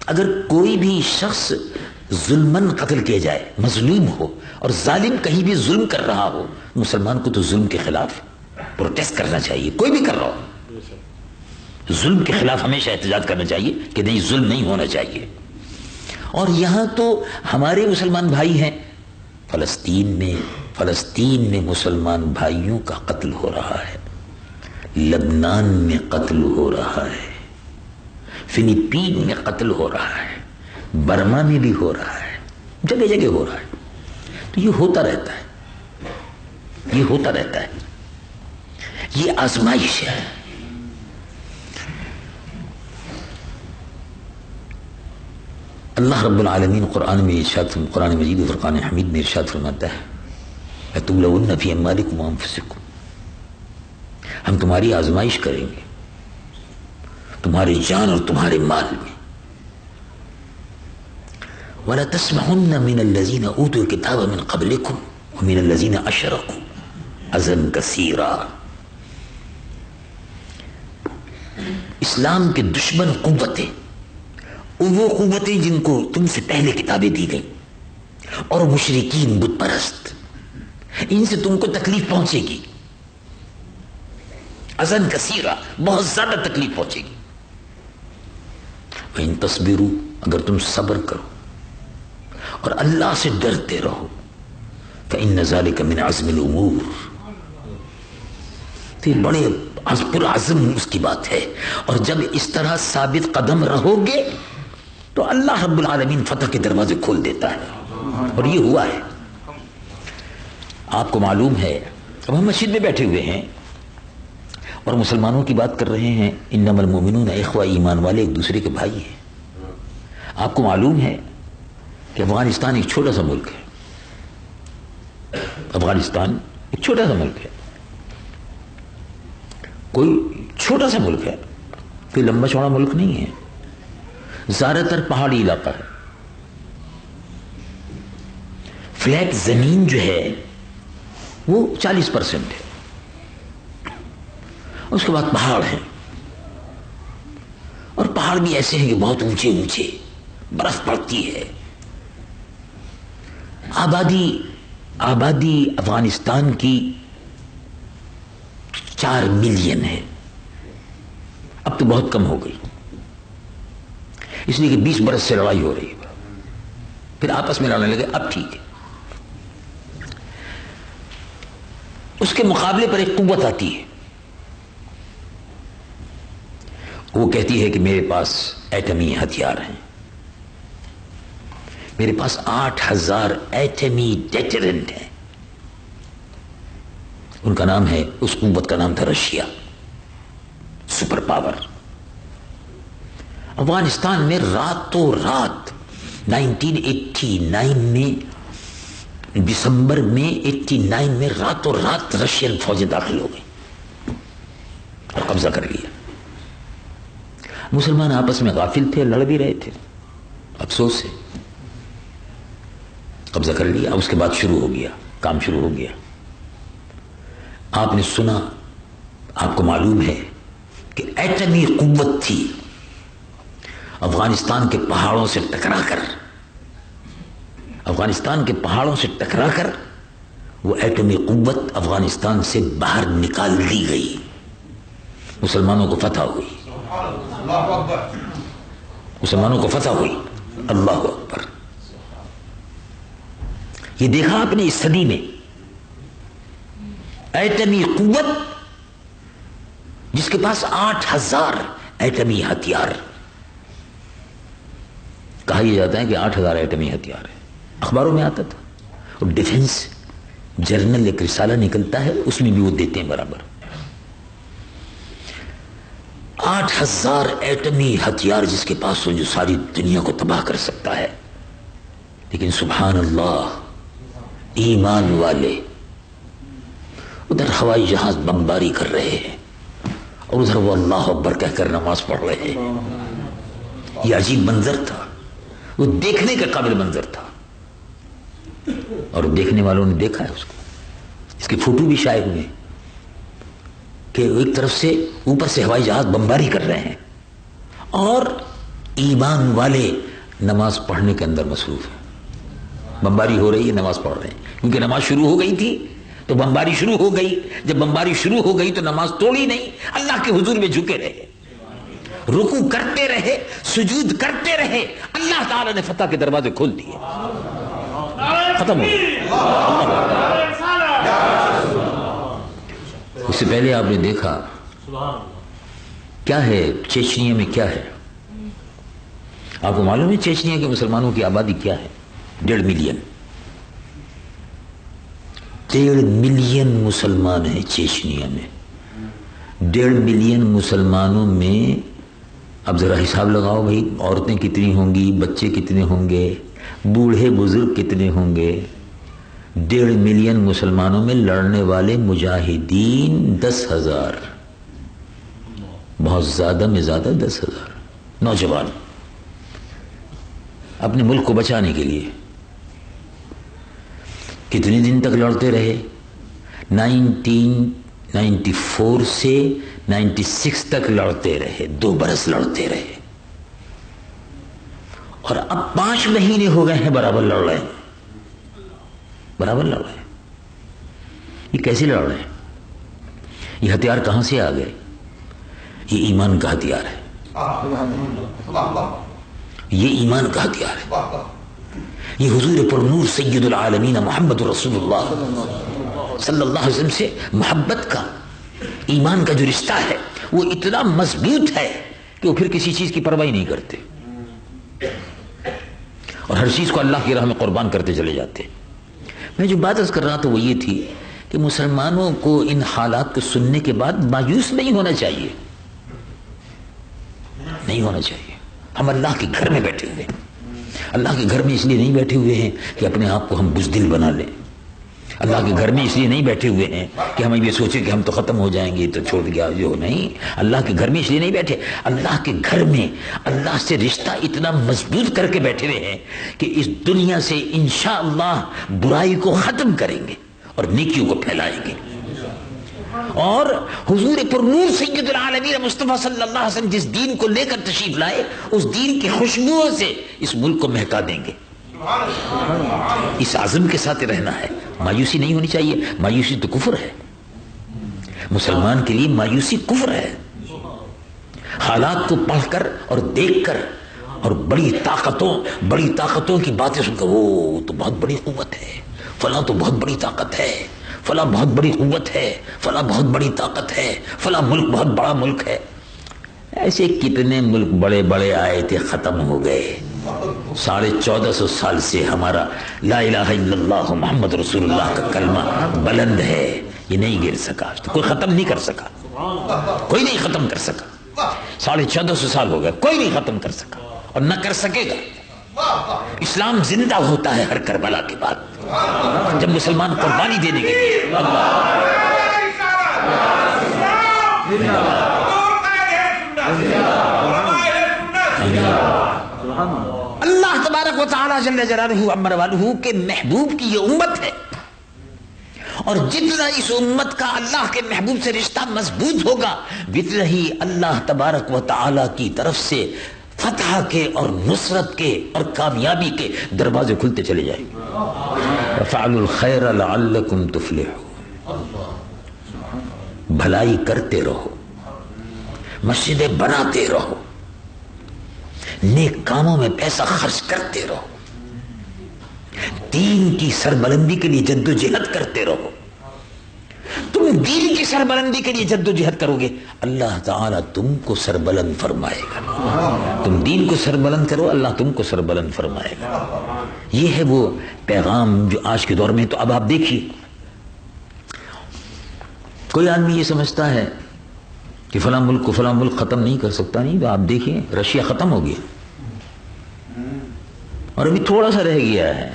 اگر کوئی بھی شخص ظلمن قتل کیا جائے، مظلوم ہو اور ظالم کہیں بھی ظلم کر رہا ہو، مسلمان کو تو ظلم کے خلاف پروٹیسٹ کرنا چاہیے، کوئی بھی کر رہا ہو ظلم کے خلاف ہمیشہ احتجاج کرنا چاہیے کہ نہیں، ظلم نہیں ہونا چاہیے۔ اور یہاں تو ہمارے مسلمان بھائی ہیں، فلسطین میں مسلمان بھائیوں کا قتل ہو رہا ہے، لبنان میں قتل ہو رہا ہے، فلپین میں قتل ہو رہا ہے، برما میں بھی ہو رہا ہے، جگہ جگہ ہو رہا ہے۔ تو یہ ہوتا رہتا ہے، یہ ہوتا رہتا ہے، یہ آزمائش ہے۔ اللہ رب العالمین قرآن میں ارشاد، قرآن مجید و فرقان حمید میں ارشاد فرماتا ہے لَتُبْلَوُنَّ فِي أَمْوَالِكُمْ وَأَنفُسِكُمْ، ہم تمہاری آزمائش کریں گے تمہاری جان اور تمہارے مال میں۔ وَلَتَسْمَعُنَّ مِنَ الَّذِينَ أُوتُوا الْكِتَابَ مِنْ قَبْلِكُمْ وَمِنَ الَّذِينَ أَشْرَكُوا أَذًى كَثِيرًا۔ اسلام کے دشمن قوتیں، وہ قوتیں جن کو تم سے پہلے کتابیں دی گئیں، اور مشرکین بت پرست، ان سے تم کو تکلیف پہنچے گی، اذًى كثيرا، بہت زیادہ تکلیف پہنچے گی۔ وَإِن تَصْبِرُوا، اگر تم صبر کرو اور اللہ سے ڈرتے رہو، فَإِنَّ ذَلِكَ مِنْ عَزْمِ الْأُمُورِ، تو یہ بڑے پرعزم اس کی بات ہے۔ اور جب اس طرح ثابت قدم رہو گے تو اللہ رب العالمین فتح کے دروازے کھول دیتا ہے، اور یہ ہوا ہے۔ آپ کو معلوم ہے، اب ہم مسجد میں بیٹھے ہوئے ہیں اور مسلمانوں کی بات کر رہے ہیں، انما المؤمنون اخوہ، ایمان والے ایک دوسرے کے بھائی ہیں۔ آپ کو معلوم ہے کہ افغانستان ایک چھوٹا سا ملک ہے، افغانستان ایک چھوٹا سا ملک ہے، کوئی چھوٹا سا ملک ہے، کوئی لمبا چوڑا ملک نہیں ہے، زیادہ تر پہاڑی علاقہ ہے، فلیٹ زمین جو ہے وہ 40% ہے، اس کے بعد پہاڑ ہیں، اور پہاڑ بھی ایسے ہیں کہ بہت اونچے اونچے، برف پڑتی ہے۔ آبادی افغانستان کی 4 ملین ہے، اب تو بہت کم ہو گئی، اس لیے کہ 20 برس سے لڑائی ہو رہی ہے، پھر آپس میں لڑنے لگے، اب ٹھیک ہے۔ اس کے مقابلے پر ایک قوت آتی ہے، وہ کہتی ہے کہ میرے پاس ایٹمی ہتھیار ہیں، میرے پاس 8000 ایٹمی ڈیٹرنٹ ہیں۔ ان کا نام ہے، اس قوت کا نام تھا رشیا، سپر پاور۔ افغانستان میں راتوں رات 1989 میں، دسمبر میں 89 میں راتوں رات رشین فوجیں داخل ہو گئی اور قبضہ کر لیا۔ مسلمان آپس میں غافل تھے، لڑ بھی رہے تھے، افسوس سے قبضہ کر لیا۔ اس کے بعد شروع ہو گیا، کام شروع ہو گیا۔ آپ نے سنا، آپ کو معلوم ہے کہ ایٹمی قوت تھی، افغانستان کے پہاڑوں سے ٹکرا کر وہ ایٹمی قوت افغانستان سے باہر نکال دی گئی، مسلمانوں کو فتح ہوئی، مسلمانوں کو فتح ہوئی۔ اللہ اکبر۔ یہ دیکھا آپ نے اس صدی میں ایٹمی قوت، جس کے پاس 8000 ایٹمی ہتھیار، کہا یہ جاتا ہے کہ 8000 ایٹمی ہتھیار ہے، اخباروں میں آتا تھا، اور ڈیفنس جرنل ایک رسالہ نکلتا ہے، اس میں بھی وہ دیتے ہیں برابر 8000 ایٹمی ہتھیار جس کے پاس ہو، جو ساری دنیا کو تباہ کر سکتا ہے۔ لیکن سبحان اللہ، ایمان والے ادھر ہوائی جہاز بمباری کر رہے ہیں اور ادھر وہ اللہ اکبر کہہ کر نماز پڑھ رہے ہیں۔ یہ عجیب منظر تھا، وہ دیکھنے کے قابل منظر تھا، اور دیکھنے والوں نے دیکھا ہے اس کو، اس کے فوٹو بھی شائع ہوئے کہ ایک طرف سے اوپر سے ہوائی جہاز بمباری کر رہے ہیں، اور ایمان والے نماز پڑھنے کے اندر مصروف ہیں. بمباری ہو رہی ہے، نماز پڑھ رہے ہیں، کیونکہ نماز شروع ہو گئی تھی تو بمباری شروع ہو گئی. جب بمباری شروع ہو گئی تو نماز توڑی نہیں، اللہ کے حضور میں جھکے رہے، رکوع کرتے رہے، سجود کرتے رہے. اللہ تعالی نے فتح کے دروازے کھول دیے. ختم ہو گیا. اس سے پہلے آپ نے دیکھا کیا ہے چیچنیا میں، کیا ہے آپ کو معلوم ہے؟ چیچنیا کے مسلمانوں کی آبادی کیا ہے؟ 1.5 ملین. 1.5 ملین مسلمان ہیں چیچنیا میں. 1.5 ملین مسلمانوں میں اب ذرا حساب لگاؤ بھائی، عورتیں کتنی ہوں گی، بچے کتنے ہوں گے، بوڑھے بزرگ کتنے ہوں گے. 1.5 ملین مسلمانوں میں لڑنے والے مجاہدین 10,000، بہت زیادہ میں زیادہ 10,000 نوجوان اپنے ملک کو بچانے کے لیے. کتنے دن تک لڑتے رہے؟ 1994 سے 96 تک لڑتے رہے، 2 برس لڑتے رہے. اور اب 5 مہینے ہو گئے ہیں برابر لڑ رہے ہیں، برابر لڑ رہے ہیں. یہ کیسے لڑ رہے ہیں؟ یہ ہتھیار کہاں سے آ گئے؟ یہ ایمان کا ہتھیار ہے، یہ ایمان کا ہتھیار ہے. یہ حضور پر نور سید العالمین محمد رسول اللہ صلی اللہ علیہ وسلم سے محبت کا، ایمان کا جو رشتہ ہے وہ اتنا مضبوط ہے کہ وہ پھر کسی چیز کی پرواہ نہیں کرتے اور ہر چیز کو اللہ کی راہ میں قربان کرتے چلے جاتے. میں جو بات کر رہا تھا وہ یہ تھی کہ مسلمانوں کو ان حالات کو سننے کے بعد مایوس نہیں ہونا چاہیے، نہیں ہونا چاہیے. ہم اللہ کے گھر میں بیٹھے ہوئے ہیں. اللہ کے گھر میں اس لیے نہیں بیٹھے ہوئے ہیں کہ اپنے آپ کو ہم بزدل بنا لیں. اللہ کے گھر میں اس لیے نہیں بیٹھے ہوئے ہیں کہ ہم یہ سوچیں کہ ہم تو ختم ہو جائیں گے تو چھوڑ گیا جو نہیں. اللہ کے گھر میں اس لیے نہیں بیٹھے، اللہ کے گھر میں اللہ سے رشتہ اتنا مضبوط کر کے بیٹھے ہوئے ہیں کہ اس دنیا سے انشاءاللہ برائی کو ختم کریں گے اور نیکیوں کو پھیلائیں گے. اور حضور پر نور سید العالمین مصطفیٰ صلی اللہ علیہ وسلم جس دین کو لے کر تشریف لائے اس دین کی خوشبوؤں سے اس ملک کو مہکا دیں گے. اس عزم کے ساتھ رہنا ہے، مایوسی نہیں ہونی چاہیے. مایوسی تو کفر ہے، مسلمان کے لیے مایوسی کفر ہے. حالات کو پڑھ کر اور دیکھ کر اور بڑی طاقتوں کی باتیں سن کر وہ تو بہت بڑی قوت ہے، فلاں تو بہت بڑی طاقت ہے، فلاں بہت بڑی قوت ہے، فلاں بہت بڑی طاقت ہے، فلاں ملک بہت بڑا ملک ہے. ایسے کتنے ملک بڑے بڑے آئے تھے، ختم ہو گئے. 1450 سال سے ہمارا لا الہ الا اللہ محمد رسول اللہ کا کلمہ بلند ہے، یہ نہیں گر سکا، کوئی ختم نہیں کر سکا، کوئی نہیں ختم کر سکا. 1450 سال ہو گئے، کوئی نہیں ختم کر سکا اور نہ کر سکے گا. اسلام زندہ ہوتا ہے ہر کربلا کے بعد جب مسلمان قربانی دینے کے لیے. اللہ تبارک و تعالی جل جلالہ عمر والہ کے محبوب کی یہ امت ہے، اور جتنا اس امت کا اللہ کے محبوب سے رشتہ مضبوط ہوگا اتنا ہی اللہ تبارک و تعالی کی طرف سے فتح کے اور نصرت کے اور کامیابی کے دروازے کھلتے چلے جائیں گے. وَفَعَلُوا الْخَيْرَ لَعَلَّكُمْ تُفْلِحُونَ. بھلائی کرتے رہو، مسجدیں بناتے رہو، نیک کاموں میں پیسہ خرچ کرتے رہو، دین کی سربلندی کے لیے جد و جہد کرتے رہو. تم دین کی سربلندی کے لیے جد و جہد کرو گے، اللہ تعالیٰ تم کو سربلند فرمائے گا. تم دین کو سربلند کرو، اللہ تم کو سربلند فرمائے گا. یہ ہے وہ پیغام جو آج کے دور میں. تو اب آپ دیکھیے، کوئی آدمی یہ سمجھتا ہے کہ فلاں ملک کو فلاں ملک ختم نہیں کر سکتا. نہیں، تو آپ دیکھیے رشیا ختم ہو گیا اور ابھی تھوڑا سا رہ گیا ہے.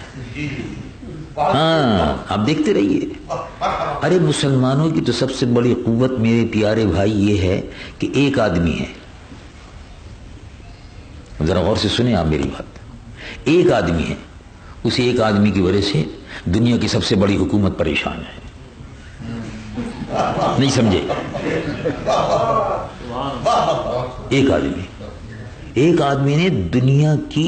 ہاں، آپ دیکھتے رہیے. ارے مسلمانوں کی تو سب سے بڑی قوت میرے پیارے بھائی یہ ہے کہ ایک آدمی ہے. ذرا غور سے سنیں آپ میری بات. ایک آدمی ہے، اس ایک آدمی کی وجہ سے دنیا کی سب سے بڑی حکومت پریشان ہے. نہیں سمجھے؟ ایک آدمی، ایک آدمی نے دنیا کی